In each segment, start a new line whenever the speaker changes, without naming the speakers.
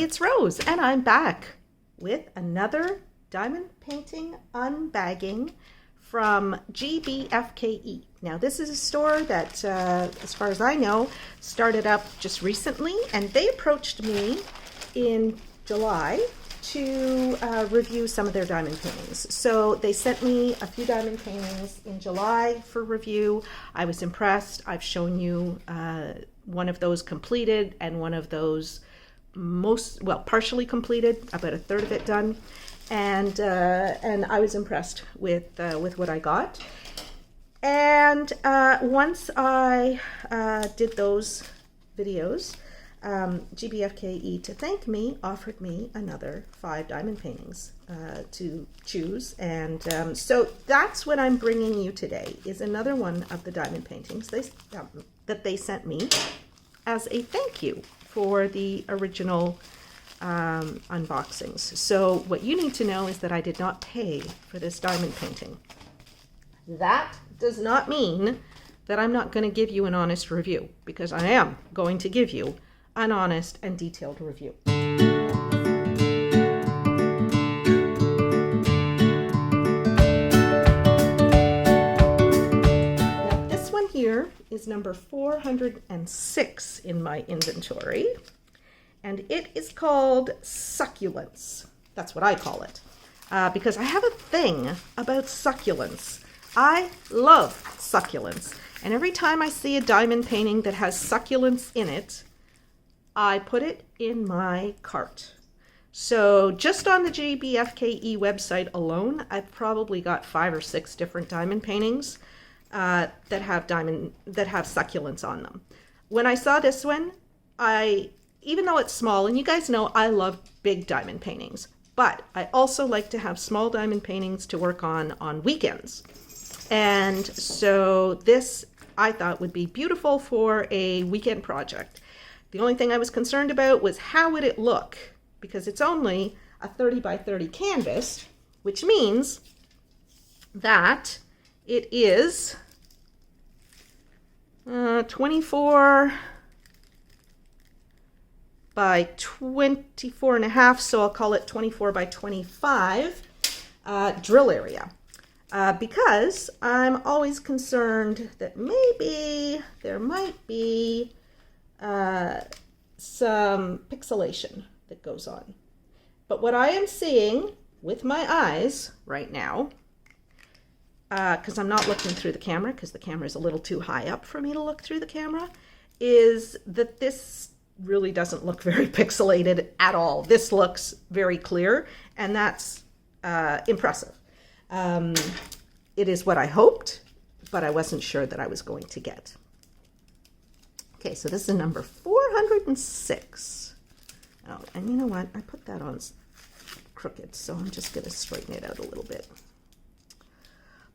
everybody, it's Rose, and I'm back with another diamond painting unbagging from GBFKE. Now, this is a store that, as far as I know, started up just recently, and they approached me in July to review some of their diamond paintings. So they sent me a few diamond paintings in July for review. I was impressed. I've shown you one of those completed and one of those partially completed, about a third of it done, and I was impressed with what I got. And once I did those videos, GBFKE, to thank me, offered me another 5 diamond paintings to choose, and so that's what I'm bringing you today, is another one of the diamond paintings that they sent me as a thank you for the original unboxings. So what you need to know is that I did not pay for this diamond painting. That does not mean that I'm not going to give you an honest review, because I am going to give you an honest and detailed review. Now, this one here is number 406 in my inventory, and it is called Succulents. That's what I call it, because I have a thing about succulents. I love succulents, and every time I see a diamond painting that has succulents in it, I put it in my cart. So just on the GBFKE website alone, I've probably got 5 or 6 different diamond paintings that have succulents on them. When I saw this one, even though it's small, and you guys know I love big diamond paintings, but I also like to have small diamond paintings to work on weekends. And so this I thought would be beautiful for a weekend project. The only thing I was concerned about was how would it look, because it's only a 30 by 30 canvas, which means that it is 24 by 24 and a half, so I'll call it 24 by 25 drill area. Because I'm always concerned that maybe there might be some pixelation that goes on. But what I am seeing with my eyes right now, because I'm not looking through the camera, because the camera is a little too high up for me to look through the camera, is that this really doesn't look very pixelated at all. This looks very clear, and that's impressive. It is what I hoped, but I wasn't sure that I was going to get. Okay, so this is number 406. Oh, and you know what? I put that on crooked, so I'm just going to straighten it out a little bit.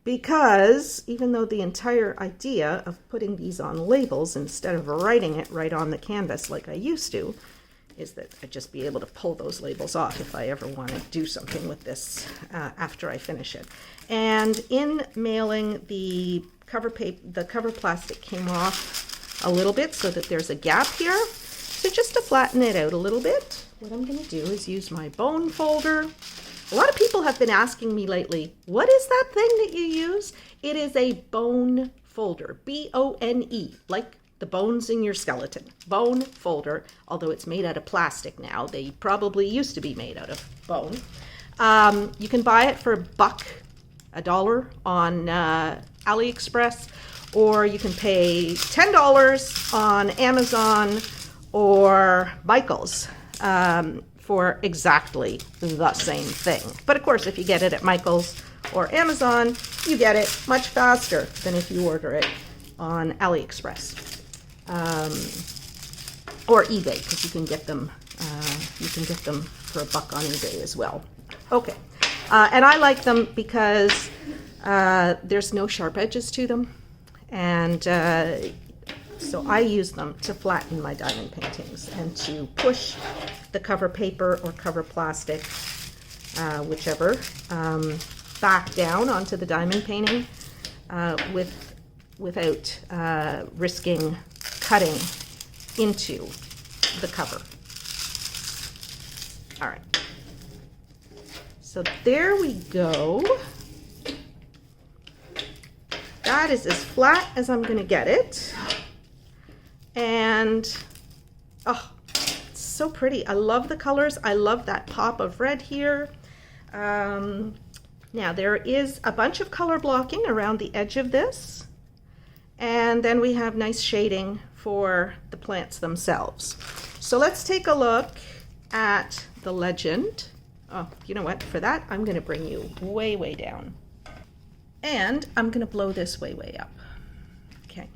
Because even though the entire idea of putting these on labels instead of writing it right on the canvas like I used to, is that I'd just be able to pull those labels off if I ever want to do something with this after I finish it. And in mailing, the cover plastic came off a little bit so that there's a gap here. So just to flatten it out a little bit, what I'm going to do is use my bone folder. A lot of people have been asking me lately, what is that thing that you use? It is a bone folder, B-O-N-E, like the bones in your skeleton. Bone folder, although it's made out of plastic now. They probably used to be made out of bone. You can buy it for $1 on AliExpress, or you can pay $10 on Amazon or Michael's for exactly the same thing. But of course, if you get it at Michael's or Amazon, you get it much faster than if you order it on AliExpress. Or eBay, because you can get them for $1 on eBay as well. Okay, and I like them because there's no sharp edges to them, and so I use them to flatten my diamond paintings and to push the cover paper or cover plastic, whichever, back down onto the diamond painting without risking cutting into the cover. All right. So there we go. That is as flat as I'm going to get it. And, oh, it's so pretty. I love the colors. I love that pop of red here. Now there is a bunch of color blocking around the edge of this. And then we have nice shading for the plants themselves. So let's take a look at the legend. Oh, you know what? For that, I'm going to bring you way, way down. And I'm going to blow this way, way up. Okay.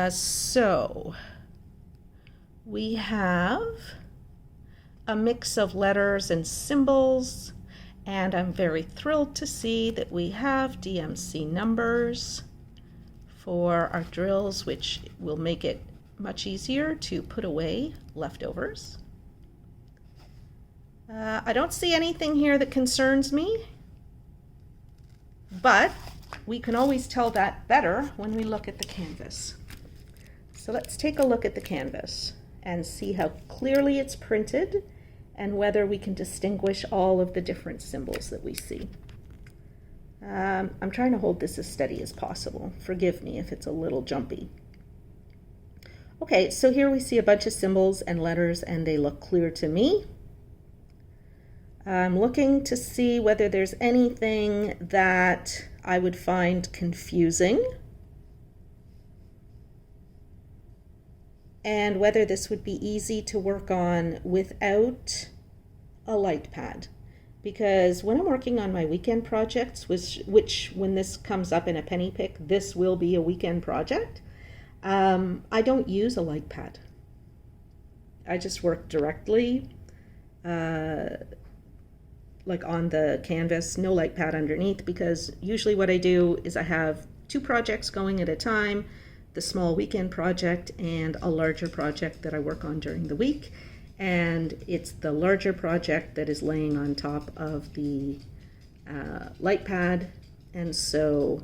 So we have a mix of letters and symbols. And I'm very thrilled to see that we have DMC numbers for our drills, which will make it much easier to put away leftovers. I don't see anything here that concerns me, but we can always tell that better when we look at the canvas. So let's take a look at the canvas and see how clearly it's printed and whether we can distinguish all of the different symbols that we see. I'm trying to hold this as steady as possible. Forgive me if it's a little jumpy. Okay, so here we see a bunch of symbols and letters and they look clear to me. I'm looking to see whether there's anything that I would find confusing and whether this would be easy to work on without a light pad. Because when I'm working on my weekend projects, which when this comes up in a penny pick, this will be a weekend project, I don't use a light pad. I just work directly like on the canvas, no light pad underneath, because usually what I do is I have 2 projects going at a time, the small weekend project and a larger project that I work on during the week. And it's the larger project that is laying on top of the light pad. And so,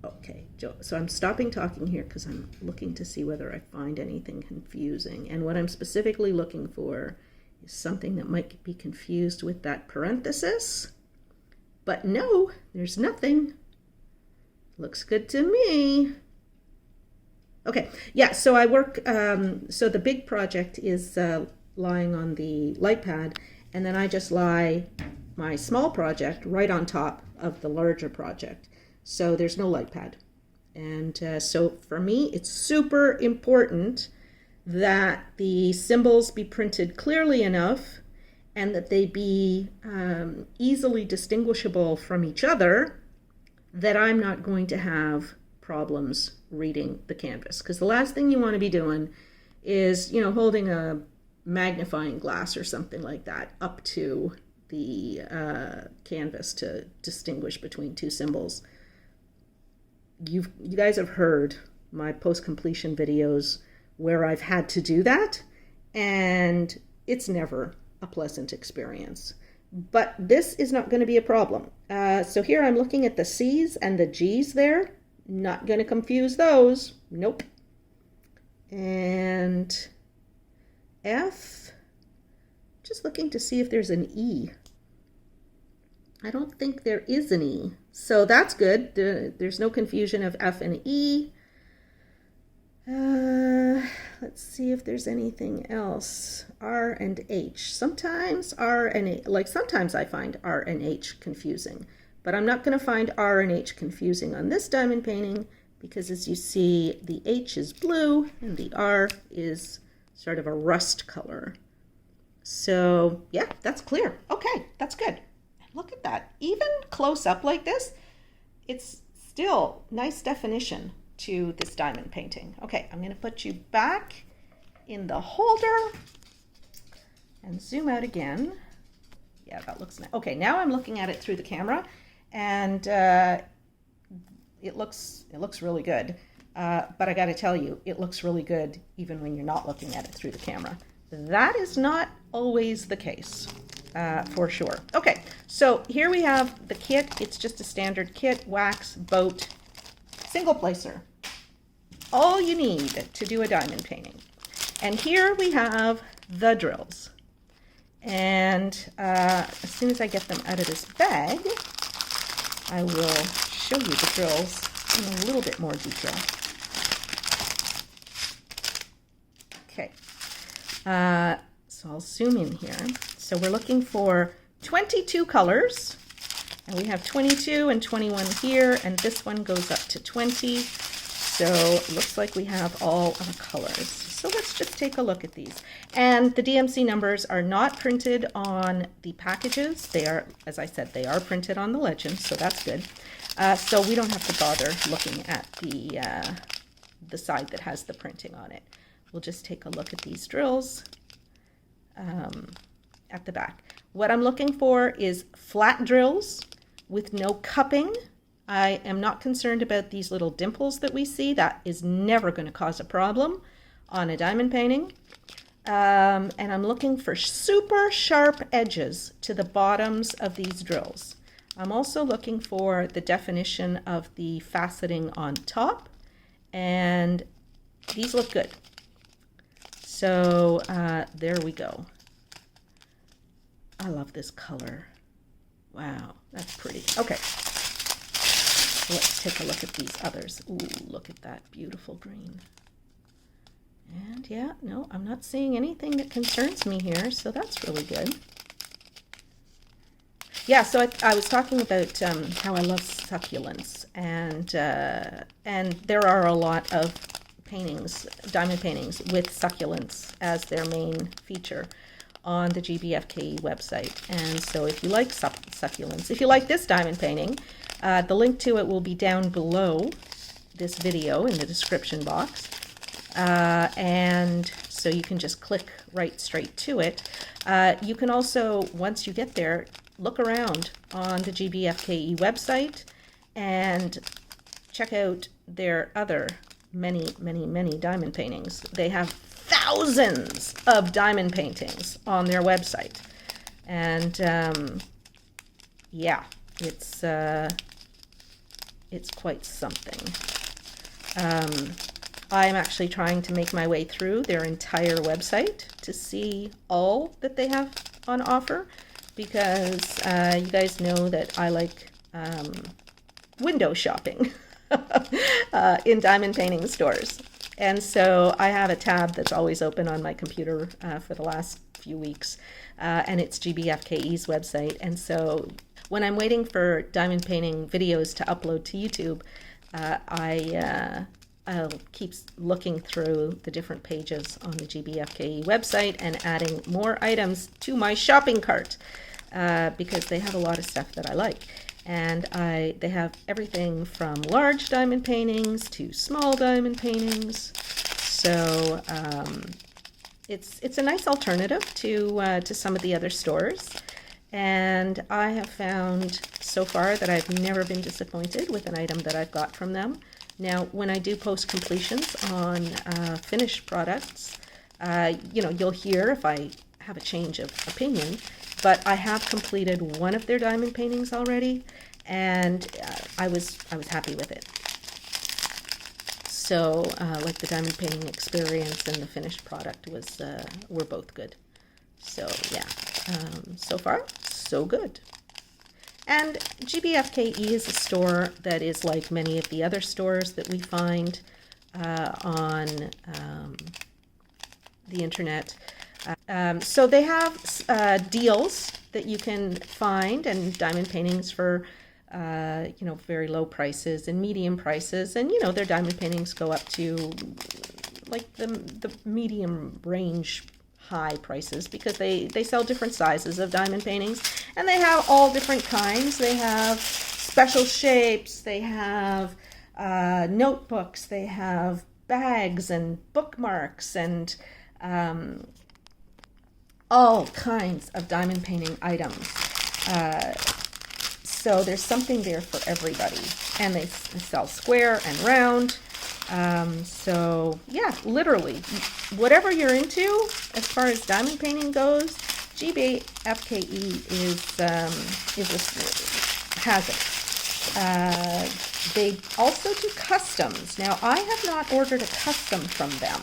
okay, so I'm stopping talking here because I'm looking to see whether I find anything confusing. And what I'm specifically looking for is something that might be confused with that parenthesis. But no, there's nothing. Looks good to me. Okay, yeah, so I work, so the big project is lying on the light pad, and then I just lie my small project right on top of the larger project. So there's no light pad. And so for me, it's super important that the symbols be printed clearly enough and that they be easily distinguishable from each other, that I'm not going to have problems reading the canvas. Because the last thing you want to be doing is, you know, holding a magnifying glass or something like that up to the canvas to distinguish between 2 symbols. You guys have heard my post-completion videos where I've had to do that, and it's never a pleasant experience. But this is not going to be a problem. So here I'm looking at the C's and the G's there. Not going to confuse those. Nope. And F, just looking to see if there's an E. I don't think there is an E. So that's good. There's no confusion of F and E. Let's see if there's anything else. R and H. Sometimes R and H, like sometimes I find R and H confusing. But I'm not going to find R and H confusing on this diamond painting because, as you see, the H is blue and the R is sort of a rust color. So yeah, that's clear. Okay, that's good. Look at that. Even close up like this, it's still nice definition to this diamond painting. Okay, I'm going to put you back in the holder and zoom out again. Yeah, that looks nice. Okay, now I'm looking at it through the camera, and it looks really good. But I got to tell you, it looks really good even when you're not looking at it through the camera. That is not always the case, for sure. Okay, so here we have the kit. It's just a standard kit, wax, boat, single placer. All you need to do a diamond painting. And here we have the drills. And as soon as I get them out of this bag, I will show you the drills in a little bit more detail. Okay, so I'll zoom in here. So we're looking for 22 colors, and we have 22 and 21 here, and this one goes up to 20. So it looks like we have all our colors. So let's just take a look at these. And the DMC numbers are not printed on the packages. They are, as I said, they are printed on the legend, so that's good. So we don't have to bother looking at the side that has the printing on it. We'll just take a look at these drills at the back. What I'm looking for is flat drills with no cupping. I am not concerned about these little dimples that we see. That is never going to cause a problem on a diamond painting. And I'm looking for super sharp edges to the bottoms of these drills. I'm also looking for the definition of the faceting on top, and these look good. So there we go. I love this color. Wow, that's pretty. Okay. Let's take a look at these others. Ooh, look at that beautiful green. And yeah, no, I'm not seeing anything that concerns me here, so that's really good. Yeah, so I was talking about how I love succulents, and there are a lot of paintings, diamond paintings, with succulents as their main feature on the GBFKE website. And so if you like succulents, if you like this diamond painting, the link to it will be down below this video in the description box. And so you can just click right straight to it. You can also, once you get there, look around on the GBFKE website and check out their other many diamond paintings. They have thousands of diamond paintings on their website. And yeah, it's quite something. I'm actually trying to make my way through their entire website to see all that they have on offer, because you guys know that I like window shopping in diamond painting stores. And so I have a tab that's always open on my computer for the last few weeks, and it's GBFKE's website. And so when I'm waiting for diamond painting videos to upload to YouTube, I'll keep looking through the different pages on the GBFKE website and adding more items to my shopping cart, because they have a lot of stuff that I like. And they have everything from large diamond paintings to small diamond paintings. So it's a nice alternative to some of the other stores. And I have found so far that I've never been disappointed with an item that I've got from them. Now, when I do post completions on finished products, you'll hear if I have a change of opinion, but I have completed one of their diamond paintings already, and I was happy with it. So, like the diamond painting experience and the finished product were both good. So yeah, so far so good. And GBFKE is a store that is like many of the other stores that we find on the internet. So they have deals that you can find, and diamond paintings for very low prices and medium prices, and their diamond paintings go up to like the medium range high prices, because they sell different sizes of diamond paintings, and they have all different kinds. They have special shapes, they have notebooks, they have bags and bookmarks, and all kinds of diamond painting items. So there's something there for everybody, and they sell square and round. So yeah, literally, whatever you're into as far as diamond painting goes, GBFKE has it. They also do customs. Now, I have not ordered a custom from them,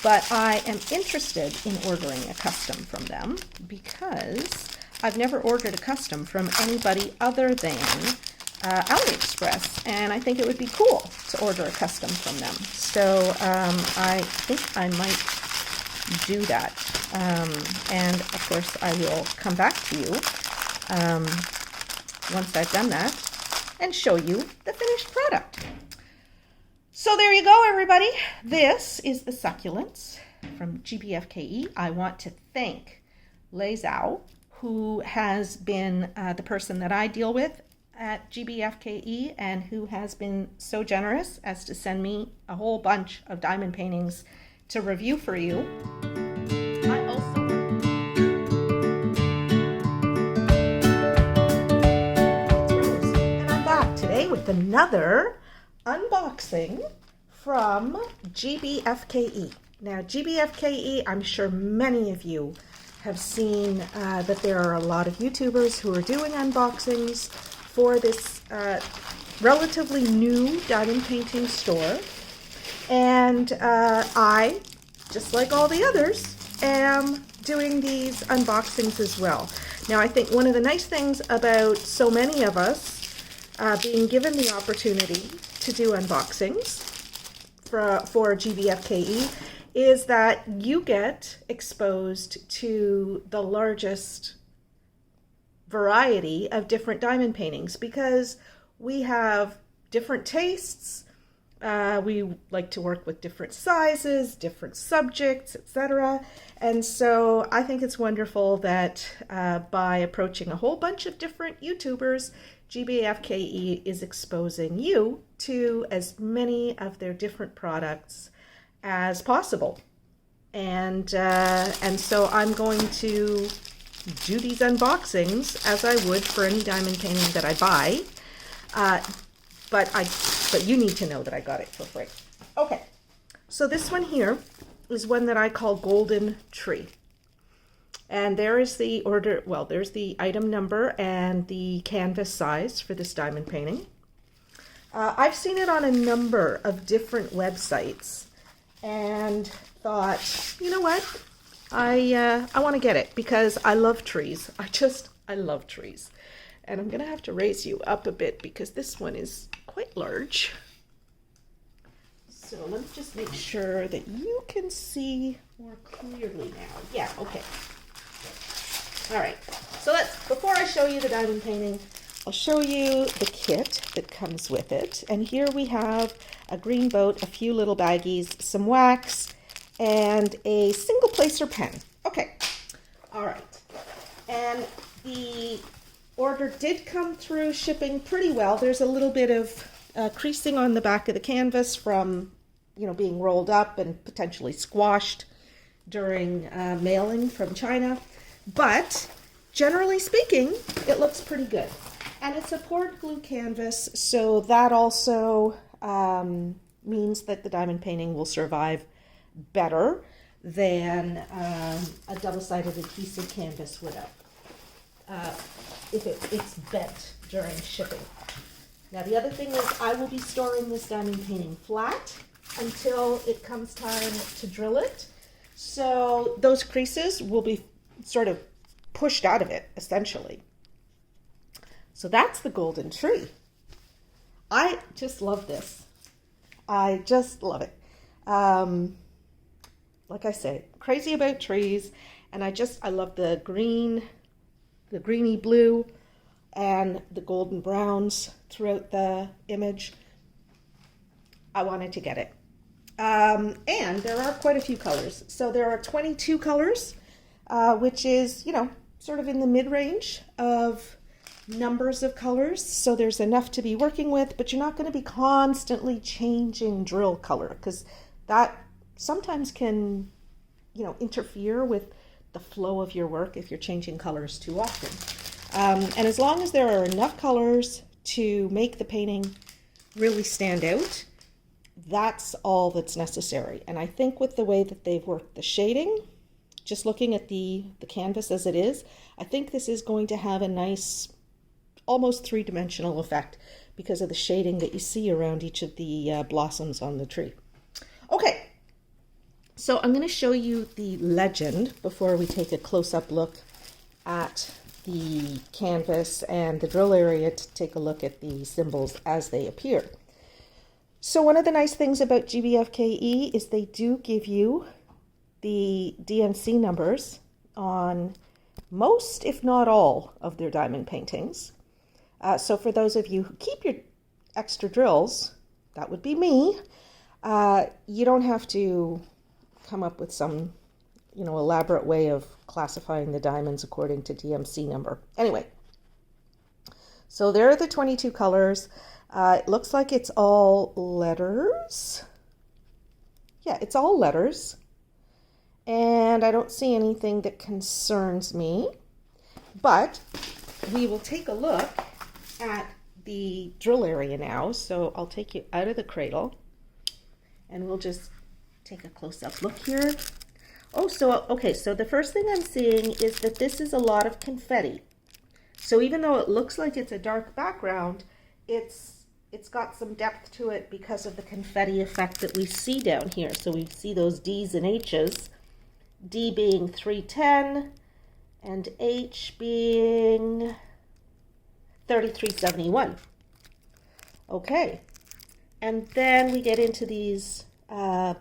but I am interested in ordering a custom from them because I've never ordered a custom from anybody other than AliExpress, and I think it would be cool to order a custom from them. So I think I might do that, and of course I will come back to you once I've done that and show you the finished product. So there you go, everybody. This is the Succulents from GBFKE. I want to thank Lei Zhao, who has been the person that I deal with at GBFKE and who has been so generous as to send me a whole bunch of diamond paintings to review for you. I also and I'm back today with another unboxing from GBFKE. Now, GBFKE, I'm sure many of you have seen that there are a lot of YouTubers who are doing unboxings for this relatively new diamond painting store. And I, just like all the others, am doing these unboxings as well. Now, I think one of the nice things about so many of us being given the opportunity to do unboxings for GBFKE is that you get exposed to the largest variety of different diamond paintings because we have different tastes. We like to work with different sizes, different subjects, etc. And so I think it's wonderful that by approaching a whole bunch of different YouTubers, GBFKE is exposing you to as many of their different products as possible. And so I'm going to do these unboxings as I would for any diamond painting that I buy. But you need to know that I got it for free. Okay, so this one here is one that I call Golden Tree. And there is the order, well, there's the item number and the canvas size for this diamond painting. I've seen it on a number of different websites and thought, you know what? I want to get it because I love trees. I love trees. And I'm going to have to raise you up a bit because this one is quite large. So let me just make sure that you can see more clearly now. Yeah, okay. All right, so before I show you the diamond painting, I'll show you the kit that comes with it. And here we have a green boat, a few little baggies, some wax, and a single placer pen. Okay, all right. And the order did come through shipping pretty well. There's a little bit of creasing on the back of the canvas from, being rolled up and potentially squashed during mailing from China. But generally speaking, it looks pretty good. And it's a poured glue canvas, so that also means that the diamond painting will survive better than a double-sided adhesive canvas would have if it's bent during shipping. Now, the other thing is I will be storing this diamond painting flat until it comes time to drill it. So those creases will be sort of pushed out of it, essentially. So that's the Golden Tree. I just love this. I just love it. Like I say, crazy about trees, and I love the green, the greeny blue, and the golden browns throughout the image. I wanted to get it. And there are quite a few colors. So there are 22 colors, which is, sort of in the mid-range of numbers of colors. So there's enough to be working with, but you're not going to be constantly changing drill color because that sometimes can, interfere with the flow of your work if you're changing colors too often. And as long as there are enough colors to make the painting really stand out, that's all that's necessary. And I think with the way that they've worked the shading, just looking at the canvas as it is, I think this is going to have a nice, almost three-dimensional effect because of the shading that you see around each of the blossoms on the tree. Okay, So I'm going to show you the legend before we take a close-up look at the canvas and the drill area to take a look at the symbols as they appear. So one of the nice things about GBFKE is they do give you the DMC numbers on most, if not all, of their diamond paintings. So for those of you who keep your extra drills, that would be me, you don't have to come up with some, elaborate way of classifying the diamonds according to DMC number. Anyway, so there are the 22 colors. It looks like it's all letters. Yeah, it's all letters. And I don't see anything that concerns me. But we will take a look at the drill area now. So I'll take you out of the cradle and we'll just take a close-up look here. Oh, okay, so the first thing I'm seeing is that this is a lot of confetti. So even though it looks like it's a dark background, it's got some depth to it because of the confetti effect that we see down here. So we see those D's and H's, D being 310 and H being 3371. Okay, and then we get into these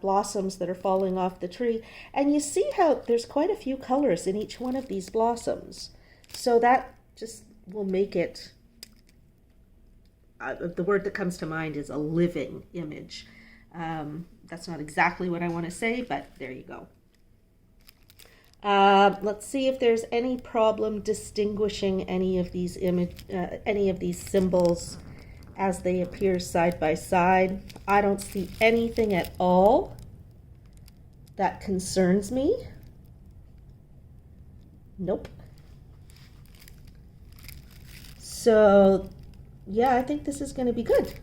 blossoms that are falling off the tree, and you see how there's quite a few colors in each one of these blossoms, so that just will make it, the word that comes to mind is a living image. That's not exactly what I want to say, but there you go. Let's see if there's any problem distinguishing any of these symbols as they appear side by side. I don't see anything at all that concerns me. Nope. So yeah, I think this is going to be good.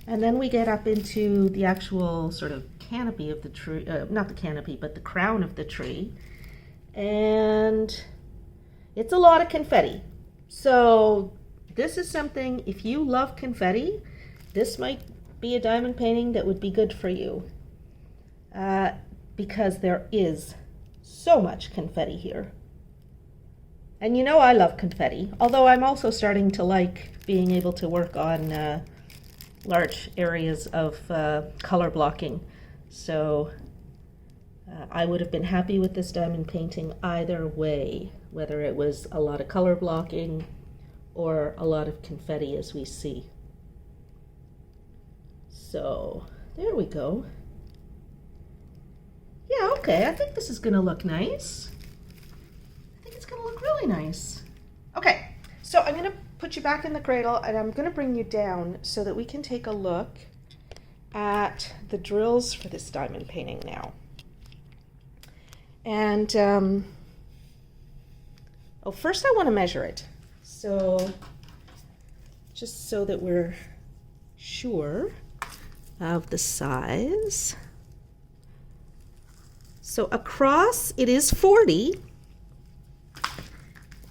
And then we get up into the actual sort of canopy of the tree, not the canopy, but the crown of the tree. And it's a lot of confetti. So this is something, if you love confetti, this might be a diamond painting that would be good for you, because there is so much confetti here. And you know I love confetti, although I'm also starting to like being able to work on large areas of color blocking. So I would have been happy with this diamond painting either way, whether it was a lot of color blocking or a lot of confetti as we see. So there we go. Yeah, okay, I think this is gonna look nice. I think it's gonna look really nice. Okay, so I'm gonna put you back in the cradle and I'm gonna bring you down so that we can take a look at the drills for this diamond painting now. And first I want to measure it. So just so that we're sure of the size. So across it is 40,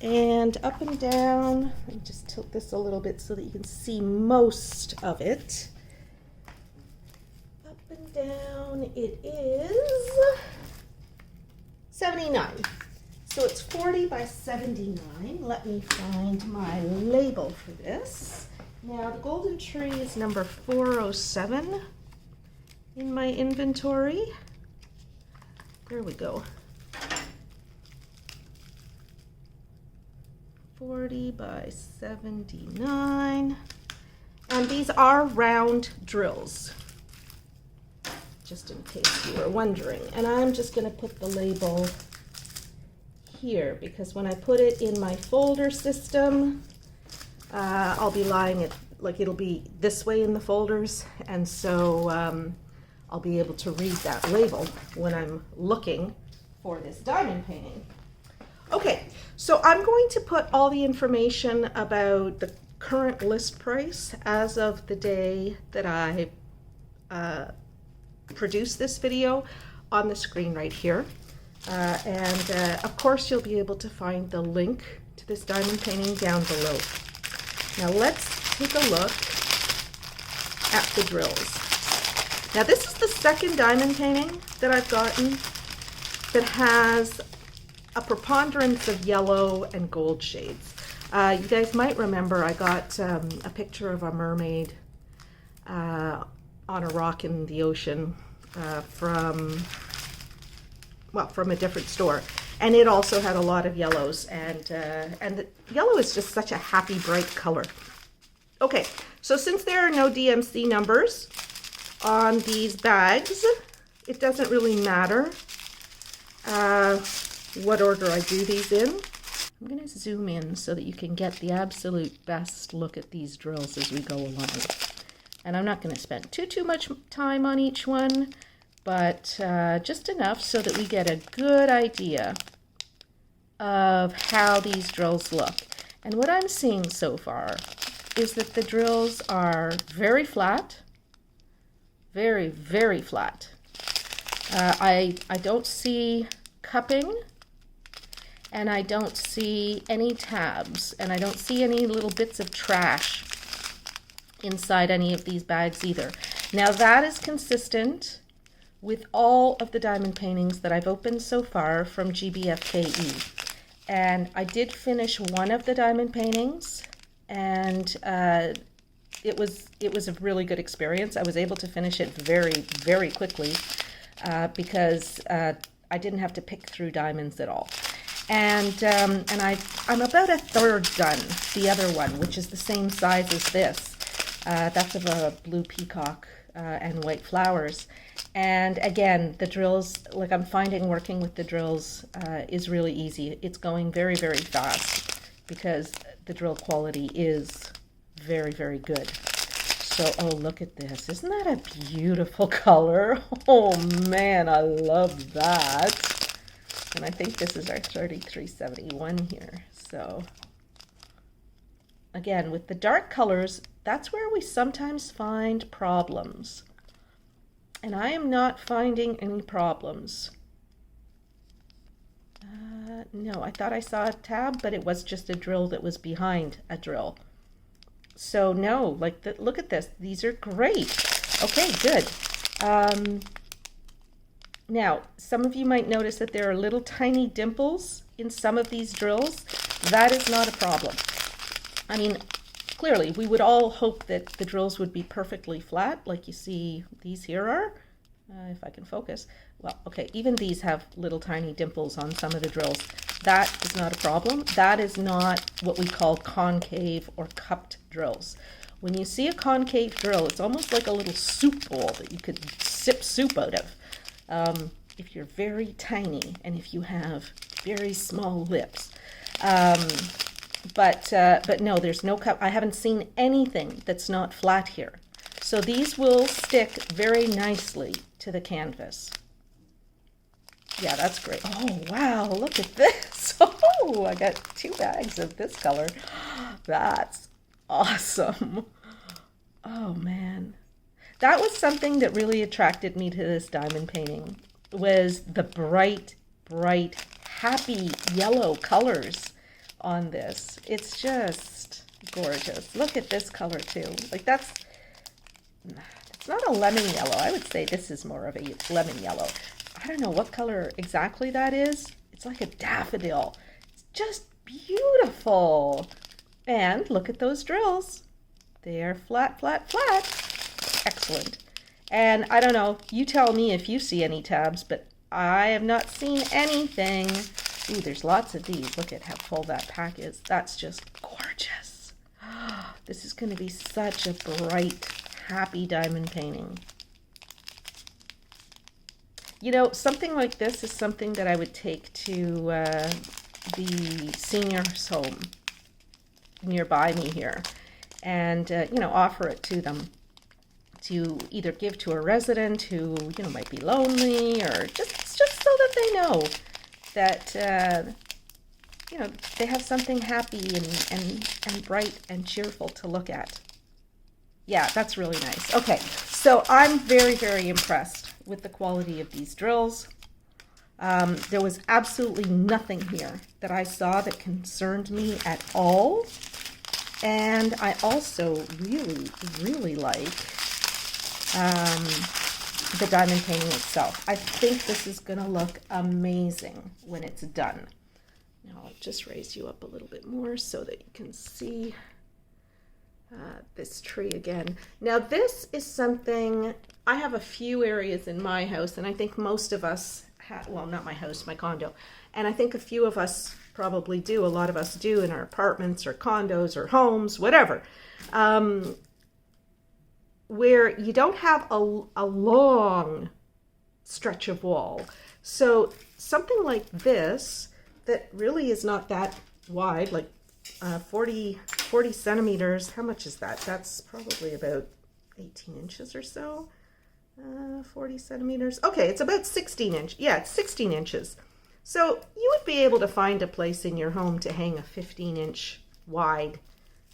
and up and down, let me just tilt this a little bit so that you can see most of it. Up and down it is 79. So it's 40 by 79. Let me find my label for this. Now the golden tree is number 407 in my inventory. There we go. 40 by 79. And these are round drills, just in case you were wondering. And I'm just going to put the label here because when I put it in my folder system, I'll be lying it, like it'll be this way in the folders, and so I'll be able to read that label when I'm looking for this diamond painting. Okay, so I'm going to put all the information about the current list price as of the day that I produce this video on the screen right here. And of course you'll be able to find the link to this diamond painting down below. Now let's take a look at the drills. Now this is the second diamond painting that I've gotten that has a preponderance of yellow and gold shades. You guys might remember I got a picture of a mermaid on a rock in the ocean from a different store, and it also had a lot of yellows, and the yellow is just such a happy, bright color. Okay, so since there are no DMC numbers on these bags, it doesn't really matter what order I do these in. I'm going to zoom in so that you can get the absolute best look at these drills as we go along. And I'm not going to spend too much time on each one, but just enough so that we get a good idea of how these drills look. And what I'm seeing so far is that the drills are very flat, very, very flat. I don't see cupping, and I don't see any tabs, and I don't see any little bits of trash inside any of these bags either. Now that is consistent with all of the diamond paintings that I've opened so far from GBFKE. And I did finish one of the diamond paintings, and it was a really good experience. I was able to finish it very, very quickly because I didn't have to pick through diamonds at all. And I'm about a third done, the other one, which is the same size as this. That's of a blue peacock and white flowers. And again, the drills, like I'm finding working with the drills is really easy. It's going very, very fast because the drill quality is very, very good. So, oh, look at this. Isn't that a beautiful color? Oh man, I love that. And I think this is our 3371 here. So again, with the dark colors, that's where we sometimes find problems. And I am not finding any problems. No, I thought I saw a tab, but it was just a drill that was behind a drill. So no, like, look at this. These are great. Okay, good. Now, some of you might notice that there are little tiny dimples in some of these drills. That is not a problem. I mean, clearly, we would all hope that the drills would be perfectly flat, like you see these here are. If I can focus. Well, okay, even these have little tiny dimples on some of the drills. That is not a problem. That is not what we call concave or cupped drills. When you see a concave drill, it's almost like a little soup bowl that you could sip soup out of. If you're very tiny and if you have very small lips. But no, there's no cup. I haven't seen anything that's not flat here. So these will stick very nicely to the canvas. Yeah, that's great. Oh, wow, look at this. Oh, I got 2 bags of this color. That's awesome. Oh, man. That was something that really attracted me to this diamond painting, was the bright, bright, happy yellow colors on this. It's just gorgeous. Look at this color too. Like it's not a lemon yellow. I would say this is more of a lemon yellow. I don't know what color exactly that is. It's like a daffodil. It's just beautiful. And look at those drills. They are flat, flat, flat. Excellent. And I don't know, you tell me if you see any tabs, but I have not seen anything. Ooh, there's lots of these. Look at how full that pack is. That's just gorgeous. This is going to be such a bright, happy diamond painting. You know, something like this is something that I would take to the seniors' home nearby me here and, you know, offer it to them to either give to a resident who, you know, might be lonely, or just so that they know that, you know, they have something happy and bright and cheerful to look at. Yeah, that's really nice. Okay, so I'm very, very impressed with the quality of these drills. There was absolutely nothing here that I saw that concerned me at all. And I also really, really like the diamond painting itself. I think this is going to look amazing when it's done. Now I'll just raise you up a little bit more so that you can see this tree again. Now this is something, I have a few areas in my house, and I think most of us have, well, not my house, my condo, and I think a few of us probably do, a lot of us do in our apartments or condos or homes, whatever, where you don't have a long stretch of wall. So something like this that really is not that wide, like 40 centimeters. How much is that? That's probably about 18 inches or so. 40 centimeters. Okay, it's about 16 inch. Yeah, it's 16 inches. So you would be able to find a place in your home to hang a 15-inch wide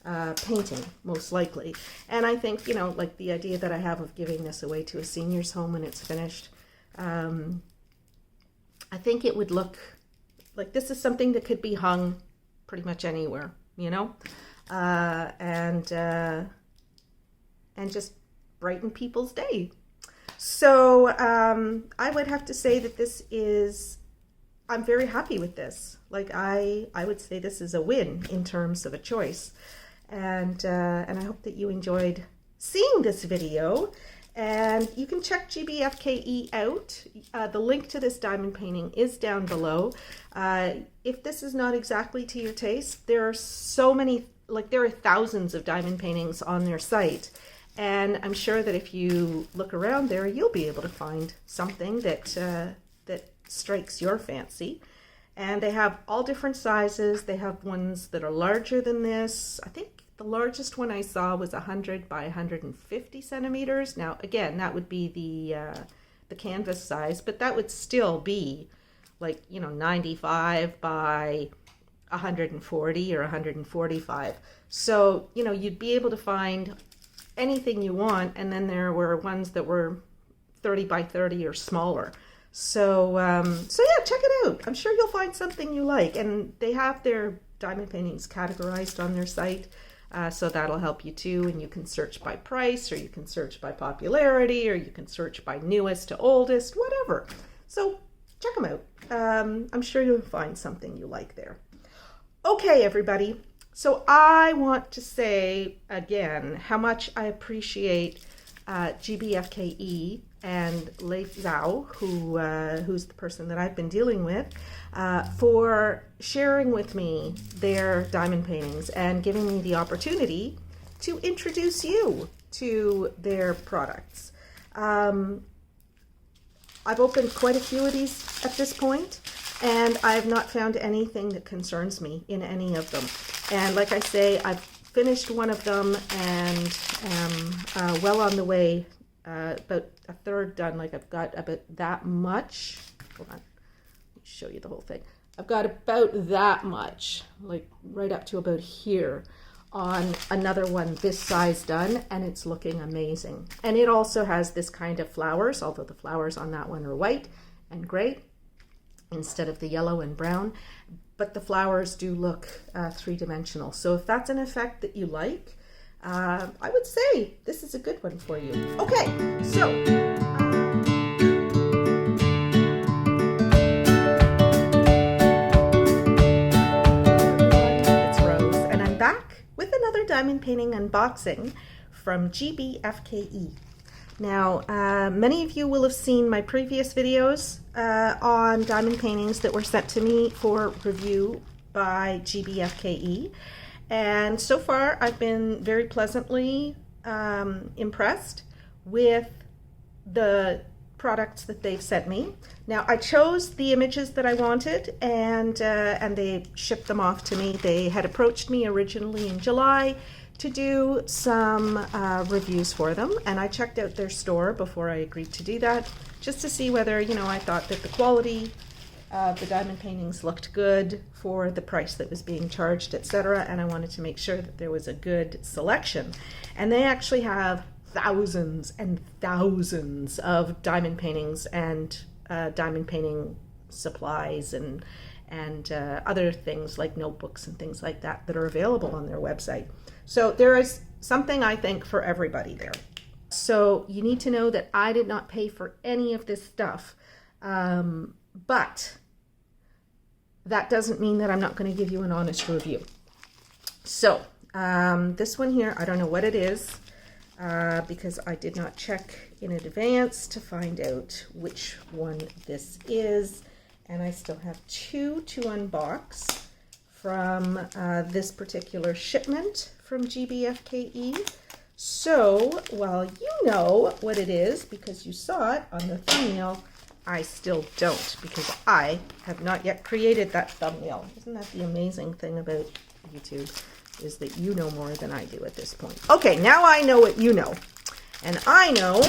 painting, most likely. And I think, you know, like the idea that I have of giving this away to a senior's home when it's finished, I think it would look like this is something that could be hung pretty much anywhere, you know, and just brighten people's day. So I would have to say that this is, I'm very happy with this. Like I would say this is a win in terms of a choice. And I hope that you enjoyed seeing this video. And you can check GBFKE out. The link to this diamond painting is down below. If this is not exactly to your taste, there are so many, like there are thousands of diamond paintings on their site. And I'm sure that if you look around there, you'll be able to find something that, that strikes your fancy. And they have all different sizes. They have ones that are larger than this. I think the largest one I saw was 100 by 150 centimeters. Now, again, that would be the canvas size, but that would still be like, you know, 95 by 140 or 145. So, you know, you'd be able to find anything you want. And then there were ones that were 30 by 30 or smaller. So, so yeah, check it out. I'm sure you'll find something you like. And they have their diamond paintings categorized on their site. So that'll help you too. And you can search by price, or you can search by popularity, or you can search by newest to oldest, whatever. So check them out. I'm sure you'll find something you like there. Okay, everybody. So I want to say again how much I appreciate GBFKE and Lei Zhao, who's the person that I've been dealing with, for sharing with me their diamond paintings and giving me the opportunity to introduce you to their products. I've opened quite a few of these at this point, and I've not found anything that concerns me in any of them. And like I say, I've finished one of them and am well on the way, about a third done. Like I've got about that much. Hold on, let me show you the whole thing. I've got about that much, like right up to about here, on another one this size done, and it's looking amazing. And it also has this kind of flowers, although the flowers on that one are white and gray instead of the yellow and brown. But the flowers do look three-dimensional. So if that's an effect that you like, I would say this is a good one for you. Okay, so it's Rose, and I'm back with another diamond painting unboxing from GBFKE. Now, many of you will have seen my previous videos on diamond paintings that were sent to me for review by GBFKE. And so far, I've been very pleasantly impressed with the products that they've sent me. Now, I chose the images that I wanted, and they shipped them off to me. They had approached me originally in July to do some reviews for them, and I checked out their store before I agreed to do that, just to see whether, you know, I thought that the quality of the diamond paintings looked good for the price that was being charged, etc. And I wanted to make sure that there was a good selection. And they actually have thousands and thousands of diamond paintings and diamond painting supplies and other things like notebooks and things like that that are available on their website. So there is something, I think, for everybody there. So you need to know that I did not pay for any of this stuff. But that doesn't mean that I'm not going to give you an honest review. So this one here, I don't know what it is because I did not check in advance to find out which one this is. And I still have 2 to unbox from this particular shipment from GBFKE. So while you know what it is because you saw it on the thumbnail, I still don't because I have not yet created that thumbnail. Isn't that the amazing thing about YouTube, is that you know more than I do at this point. Okay, now I know what you know. And I know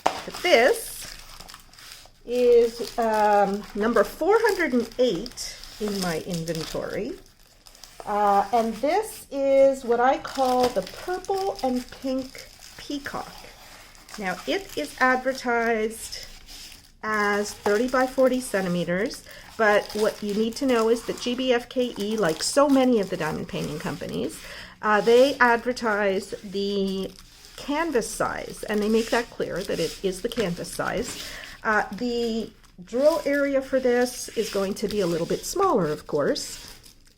that this is number 408 in my inventory. And this is what I call the purple and pink peacock. Now it is advertised as 30 by 40 centimeters, but what you need to know is that GBFKE, like so many of the diamond painting companies, they advertise the canvas size, and they make that clear that it is the canvas size. The drill area for this is going to be a little bit smaller, of course,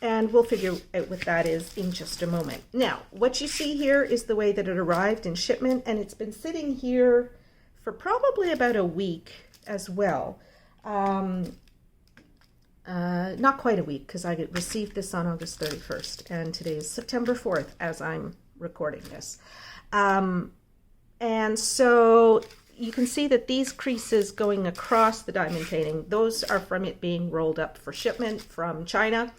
and we'll figure out what that is in just a moment. Now, what you see here is the way that it arrived in shipment, and it's been sitting here for probably about a week as well. Not quite a week, because I received this on August 31st, and today is September 4th as I'm recording this. And so you can see that these creases going across the diamond painting, those are from it being rolled up for shipment from China.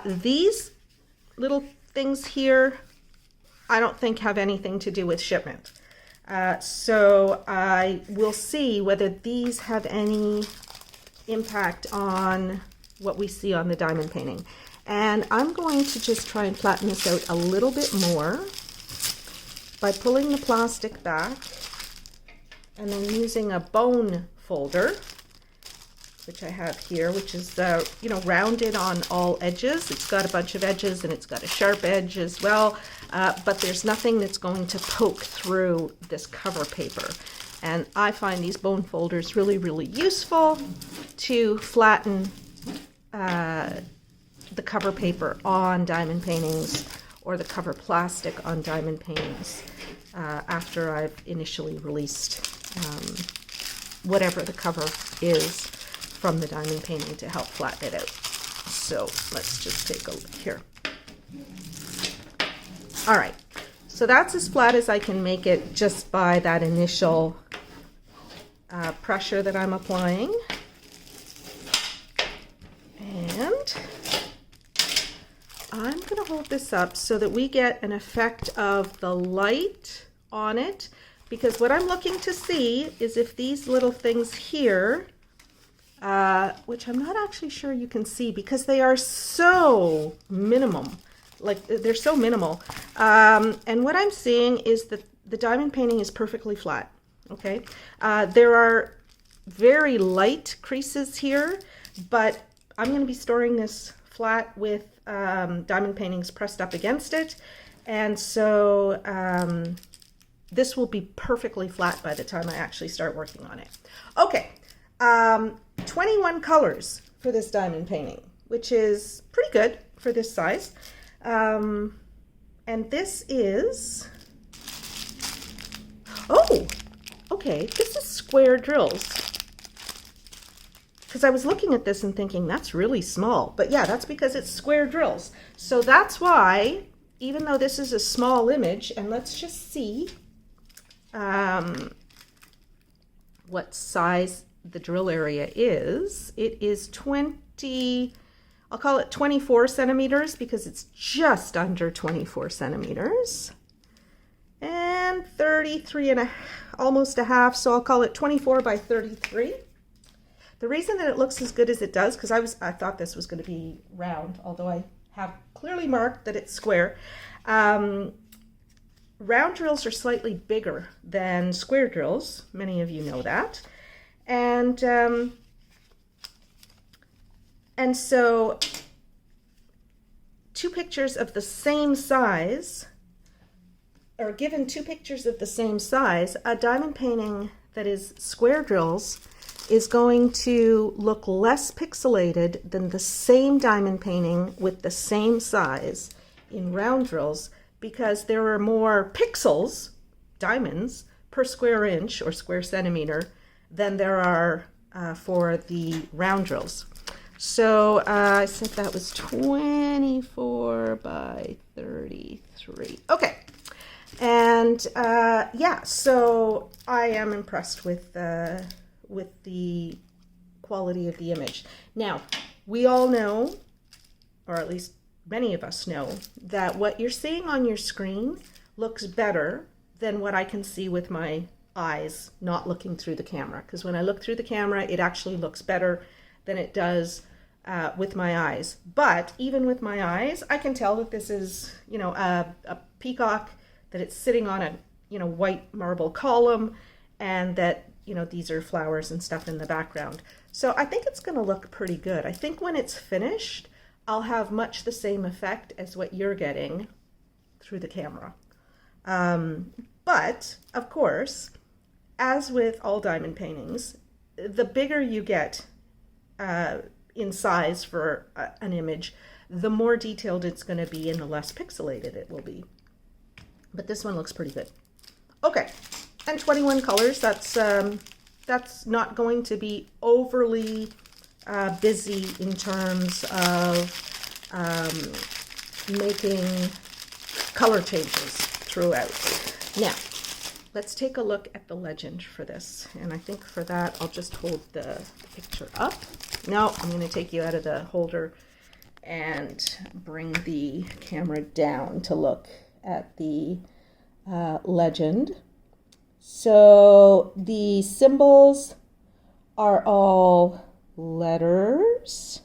These little things here, I don't think have anything to do with shipment. So I will see whether these have any impact on what we see on the diamond painting. And I'm going to just try and flatten this out a little bit more by pulling the plastic back and then using a bone folder, which I have here, which is, you know, rounded on all edges. It's got a bunch of edges and it's got a sharp edge as well, but there's nothing that's going to poke through this cover paper. And I find these bone folders really, really useful to flatten the cover paper on diamond paintings or the cover plastic on diamond paintings after I've initially released whatever the cover is from the diamond painting to help flatten it out. So let's just take a look here. All right, so that's as flat as I can make it just by that initial pressure that I'm applying. And I'm going to hold this up so that we get an effect of the light on it, because what I'm looking to see is if these little things here, which I'm not actually sure you can see because they are so minimum, like they're so minimal. And what I'm seeing is that the diamond painting is perfectly flat. Okay, there are very light creases here, but I'm going to be storing this flat with diamond paintings pressed up against it, and so this will be perfectly flat by the time I actually start working on it. Okay, 21 colors for this diamond painting, which is pretty good for this size. And this is, oh, okay, this is square drills. Because I was looking at this and thinking, that's really small. But yeah, that's because it's square drills. So that's why, even though this is a small image, and let's just see what size the drill area is. It is 20, I'll call it 24 centimeters because it's just under 24 centimeters. And 33 and almost a half, so I'll call it 24 by 33. The reason that it looks as good as it does, because I thought this was going to be round, although I have clearly marked that it's square. Round drills are slightly bigger than square drills. Many of you know that. And so two pictures of the same size or given two pictures of the same size, a diamond painting that is square drills is going to look less pixelated than the same diamond painting with the same size in round drills, because there are more pixels, diamonds, per square inch or square centimeter than there are for the round drills. So I said that was 24 by 33. Okay. And yeah, so I am impressed with the quality of the image. Now, we all know, or at least many of us know, that what you're seeing on your screen looks better than what I can see with my eyes not looking through the camera. Because when I look through the camera, it actually looks better than it does with my eyes. But even with my eyes, I can tell that this is, you know, a peacock, that it's sitting on a, you know, white marble column, and that, you know, these are flowers and stuff in the background. So I think it's going to look pretty good. I think when it's finished, I'll have much the same effect as what you're getting through the camera. But of course, as with all diamond paintings, the bigger you get in size for an image, the more detailed it's going to be and the less pixelated it will be. But this one looks pretty good. Okay, and 21 colors, that's not going to be overly busy in terms of making color changes throughout. Now, let's take a look at the legend for this. And I think for that, I'll just hold the picture up. No, I'm going to take you out of the holder and bring the camera down to look at the legend. So the symbols are all letters,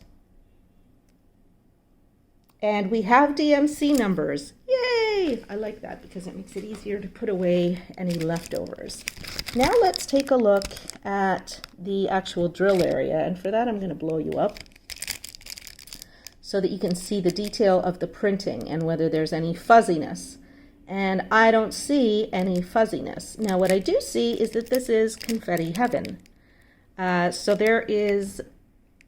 and we have DMC numbers. Yay! I like that because it makes it easier to put away any leftovers. Now let's take a look at the actual drill area, and for that I'm going to blow you up so that you can see the detail of the printing and whether there's any fuzziness. And I don't see any fuzziness. Now what I do see is that this is confetti heaven. So there is,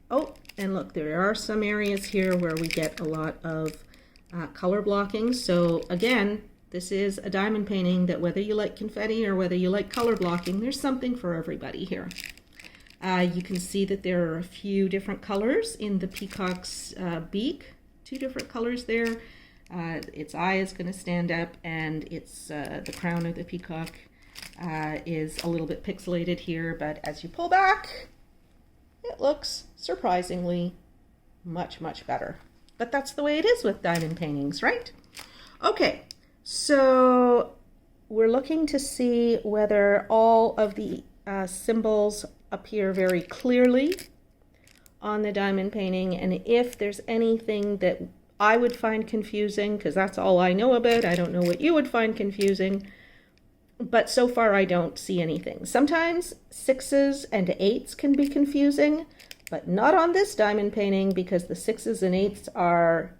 oh, and look, there are some areas here where we get a lot of color blocking. So again, this is a diamond painting that whether you like confetti or whether you like color blocking, there's something for everybody here. You can see that there are a few different colors in the peacock's beak, 2 different colors there. Its eye is going to stand up, and it's the crown of the peacock is a little bit pixelated here, but as you pull back, it looks surprisingly much, much better. But that's the way it is with diamond paintings, right? Okay, so we're looking to see whether all of the symbols appear very clearly on the diamond painting, and if there's anything that I would find confusing, because that's all I know about. I don't know what you would find confusing, but so far I don't see anything. Sometimes 6s and 8s can be confusing, but not on this diamond painting, because the 6s and 8s are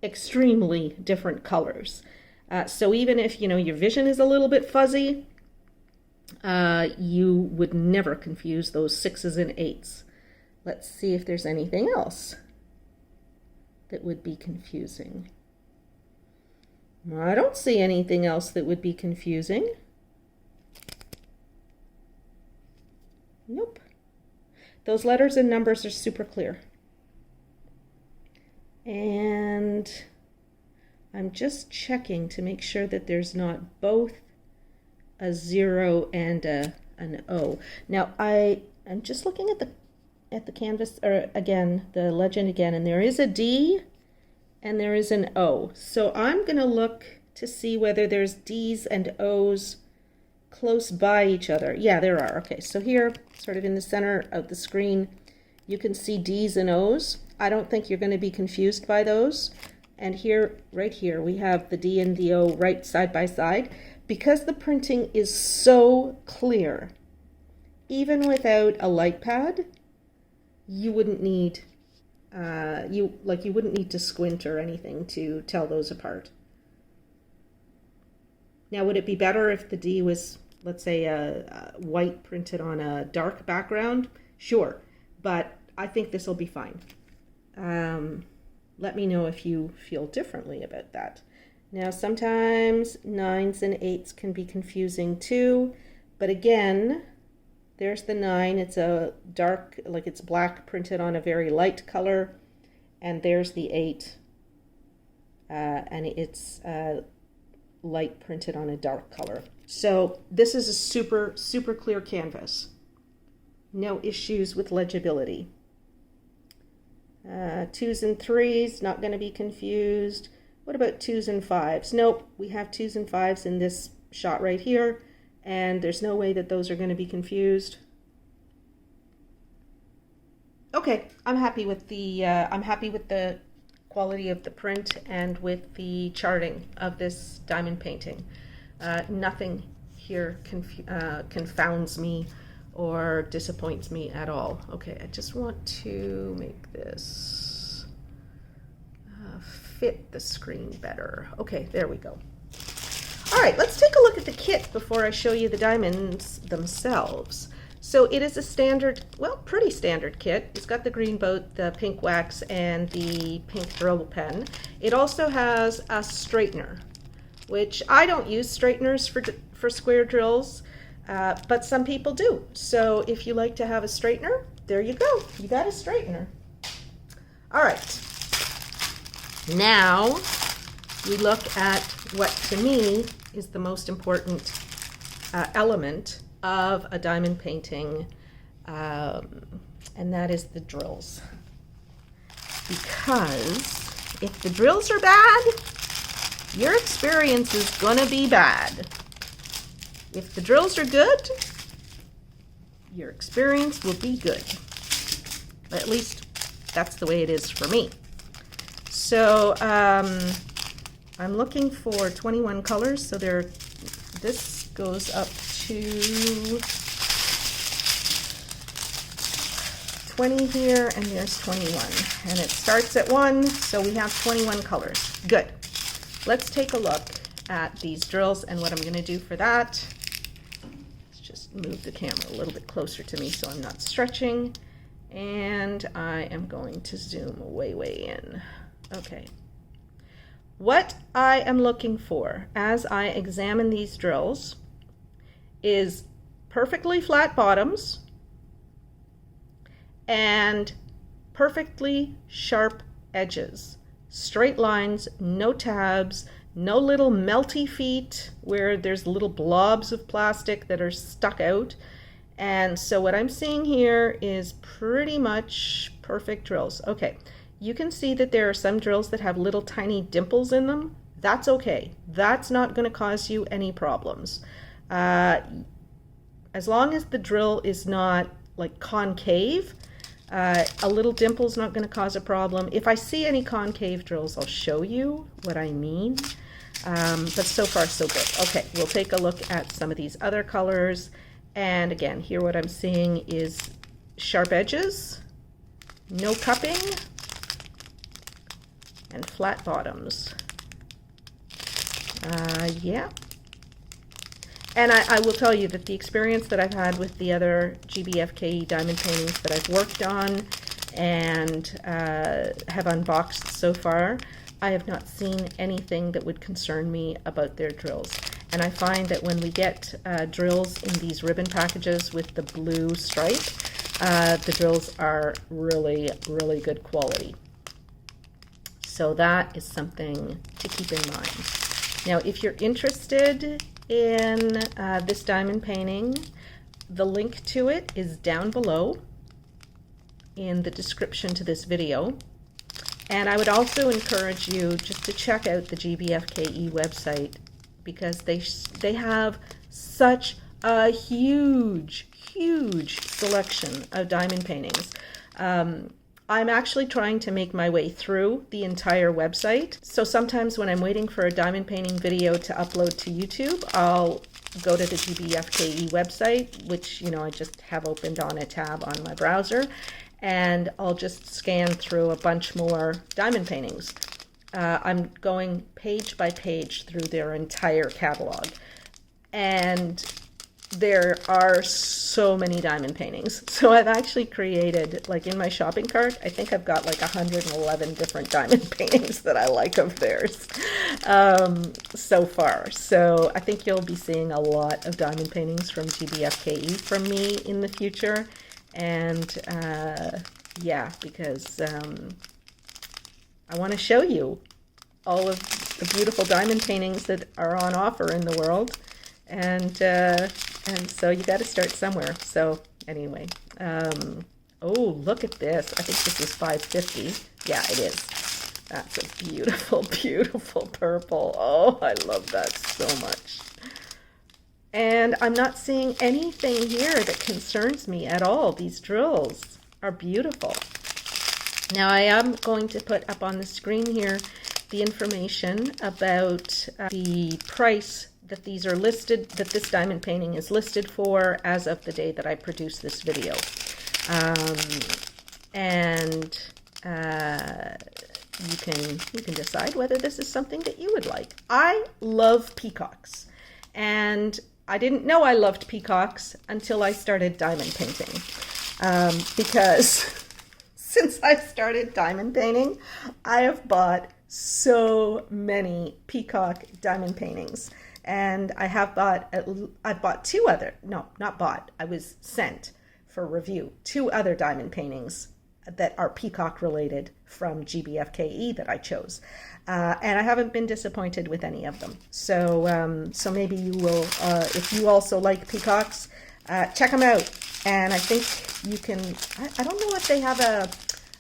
extremely different colors. So even if, you know, your vision is a little bit fuzzy, you would never confuse those 6s and 8s. Let's see if there's anything else that would be confusing. I don't see anything else that would be confusing. Nope. Those letters and numbers are super clear. And I'm just checking to make sure that there's not both a 0 and an O. Now I'm just looking at the canvas, or again, the legend again, and there is a D and there is an O. So I'm going to look to see whether there's D's and O's close by each other. Yeah, there are. Okay, so here, sort of in the center of the screen, you can see D's and O's. I don't think you're going to be confused by those. And here, right here, we have the D and the O right side by side. Because the printing is so clear, even without a light pad, you wouldn't need you wouldn't need to squint or anything to tell those apart. Now, would it be better if the D was, let's say, a white printed on a dark background? Sure, but I think this will be fine. Let me know if you feel differently about that. Now, sometimes 9s and 8s can be confusing too, but again, there's the 9. It's a dark, like it's black printed on a very light color, and there's the 8, and it's light printed on a dark color. So this is a super, super clear canvas. No issues with legibility. 2s and 3s, not going to be confused. What about 2s and 5s? Nope, we have 2s and 5s in this shot right here, and there's no way that those are going to be confused. Okay, I'm happy with the quality of the print and with the charting of this diamond painting. Nothing here confounds me or disappoints me at all. Okay, I just want to make this fit the screen better. Okay, there we go. All right, let's take a look at the kit before I show you the diamonds themselves. So it is a standard, well, pretty standard kit. It's got the green boat, the pink wax, and the pink drill pen. It also has a straightener, which I don't use straighteners for square drills, but some people do. So if you like to have a straightener, there you go. You got a straightener. All right. Now we look at what to me is the most important element of a diamond painting, and that is the drills. Because if the drills are bad, your experience is gonna be bad. If the drills are good, your experience will be good. At least that's the way it is for me. So I'm looking for 21 colors. So this goes up to 20 here, and there's 21. And it starts at 1, so we have 21 colors. Good. Let's take a look at these drills and what I'm going to do for that. Let's just move the camera a little bit closer to me so I'm not stretching. And I am going to zoom way in. Okay. What I am looking for as I examine these drills is perfectly flat bottoms and perfectly sharp edges. Straight lines, no tabs, no little melty feet where there's little blobs of plastic that are stuck out. And so what I'm seeing here is pretty much perfect drills. Okay, you can see that there are some drills that have little tiny dimples in them. That's okay. That's not going to cause you any problems. As long as the drill is not like concave, a little dimple is not going to cause a problem. If I see any concave drills, I'll show you what I mean. But so far, so good. Okay, we'll take a look at some of these other colors. And again, here what I'm seeing is sharp edges, no cupping, and flat bottoms. Yeah. And I will tell you that the experience that I've had with the other GBFKE diamond paintings that I've worked on and have unboxed so far, I have not seen anything that would concern me about their drills. And I find that when we get drills in these ribbon packages with the blue stripe, the drills are really, really good quality. So that is something to keep in mind. Now, if you're interested in this diamond painting, the link to it is down below in the description to this video. And I would also encourage you just to check out the GBFKE website, because they have such a huge selection of diamond paintings. I'm actually trying to make my way through the entire website. So sometimes when I'm waiting for a diamond painting video to upload to YouTube, I'll go to the GBFKE website, which, you know, I just have opened on a tab on my browser, and I'll just scan through a bunch more diamond paintings. I'm going page by page through their entire catalog. And there are so many diamond paintings. So I've actually created, like in my shopping cart, I think I've got like 111 different diamond paintings that I like of theirs so far. So I think you'll be seeing a lot of diamond paintings from GBFKE from me in the future. And yeah, because I want to show you all of the beautiful diamond paintings that are on offer in the world. And so you got to start somewhere. So anyway, oh, look at this. I think this is $5.50. Yeah, it is. That's a beautiful, beautiful purple. Oh, I love that so much. And I'm not seeing anything here that concerns me at all. These drills are beautiful. Now I am going to put up on the screen here the information about the price that these are listed, that this diamond painting is listed for as of the day that I produce this video. You can decide whether this is something that you would like. I love peacocks, and I didn't know I loved peacocks until I started diamond painting, because since I started diamond painting, I have bought so many peacock diamond paintings. And I bought two other, no, not bought, I was sent for review, two other diamond paintings that are peacock related from GBFKE that I chose. And I haven't been disappointed with any of them. So, so maybe you will, if you also like peacocks, check them out. And I think you can, I don't know if they have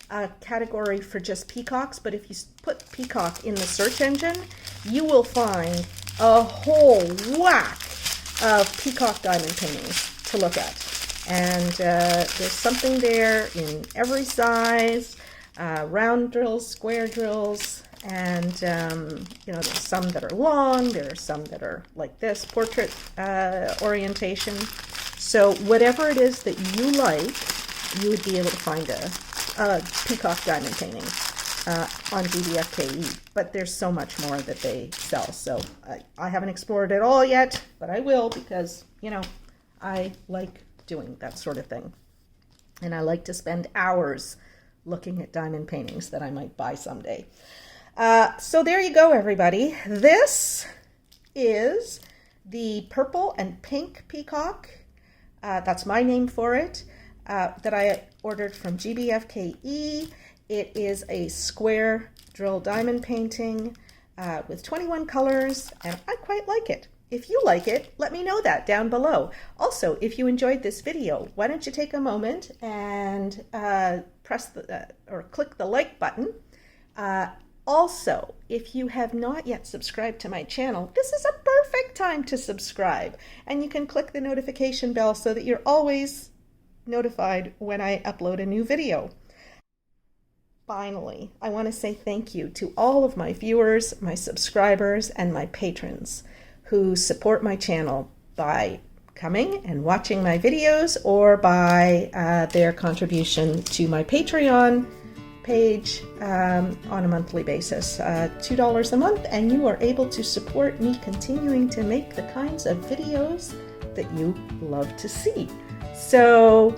a category for just peacocks, but if you put peacock in the search engine, you will find a whole whack of peacock diamond paintings to look at. And there's something there in every size, round drills, square drills, and you know, there's some that are long, there are some that are like this, portrait orientation. So whatever it is that you like, you would be able to find a peacock diamond painting on GBFKE, but there's so much more that they sell. So I haven't explored it all yet, but I will, because, you know, I like doing that sort of thing. And I like to spend hours looking at diamond paintings that I might buy someday. So there you go, everybody. This is the purple and pink peacock. That's my name for it, that I ordered from GBFKE. It is a square drill diamond painting with 21 colors, and I quite like it. If you like it, let me know that down below. Also, if you enjoyed this video, why don't you take a moment and press or click the like button. Also, if you have not yet subscribed to my channel, this is a perfect time to subscribe. And you can click the notification bell so that you're always notified when I upload a new video. Finally, I want to say thank you to all of my viewers, my subscribers, and my patrons who support my channel by coming and watching my videos, or by their contribution to my Patreon page on a monthly basis. $2 a month, and you are able to support me continuing to make the kinds of videos that you love to see. So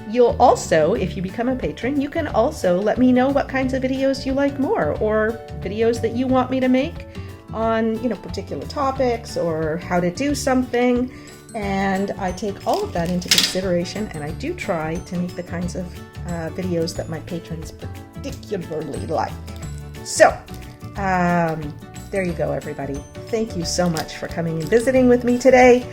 you'll also, if you become a patron, you can also let me know what kinds of videos you like more, or videos that you want me to make on, you know, particular topics, or how to do something. And I take all of that into consideration, and I do try to make the kinds of videos that my patrons particularly like. So there you go, everybody. Thank you so much for coming and visiting with me today,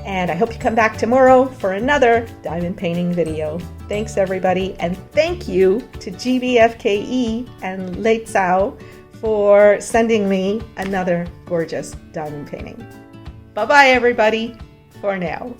and I hope you come back tomorrow for another diamond painting video. Thanks, everybody, and thank you to GBFKE and Leitzau for sending me another gorgeous diamond painting. Bye-bye, everybody, for now.